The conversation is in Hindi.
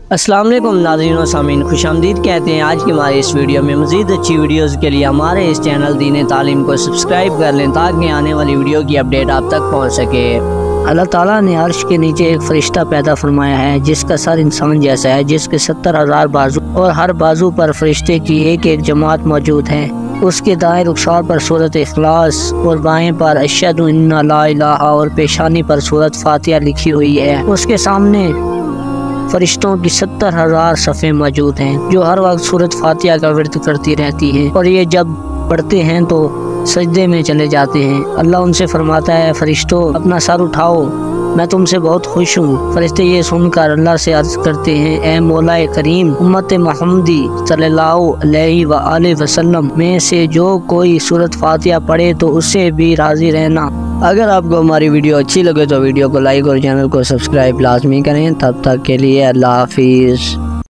अस्सलाम वालेकुम नाज़रीन व सामीन, खुशामदीद कहते हैं। आज की हमारे इस वीडियो में मज़ीद अच्छी वीडियोज़ के लिए हमारे इस चैनल दीन तालीम को सब्सक्राइब कर लें ताकि आने वाली वीडियो की अपडेट आप तक पहुंच सके। अल्लाह ताला ने अर्श के नीचे एक फरिश्ता पैदा फरमाया है जिसका सर इंसान जैसा है, जिसके 70,000 बाजू और हर बाजू पर फरिश्ते की एक एक जमात मौजूद है। उसके दाएं रुखसार पर सूरत इखलास और बाएं पर अशहदु अन्ना ला इलाहा और पेशानी पर सूरत फातिहा लिखी हुई है। उसके सामने फरिश्तों की 70,000 सफ़े मौजूद हैं जो हर वक्त सूरत फातिहा का विर्द करती रहती हैं और ये जब पढ़ते हैं तो सजदे में चले जाते हैं। अल्लाह उनसे फरमाता है, फरिश्तों अपना सर उठाओ, मैं तुमसे बहुत खुश हूँ। फरिश्ते ये सुनकर अल्लाह से अर्ज़ करते हैं, ए मौला करीम, उम्मत मोहम्मदी सल्लल्लाहु अलैहि वसल्लम में से जो कोई सूरत फातिहा पढ़े तो उससे भी राज़ी रहना। अगर आपको हमारी वीडियो अच्छी लगे तो वीडियो को लाइक और चैनल को सब्सक्राइब लाजमी करें। तब तक के लिए अल्लाह हाफिज़।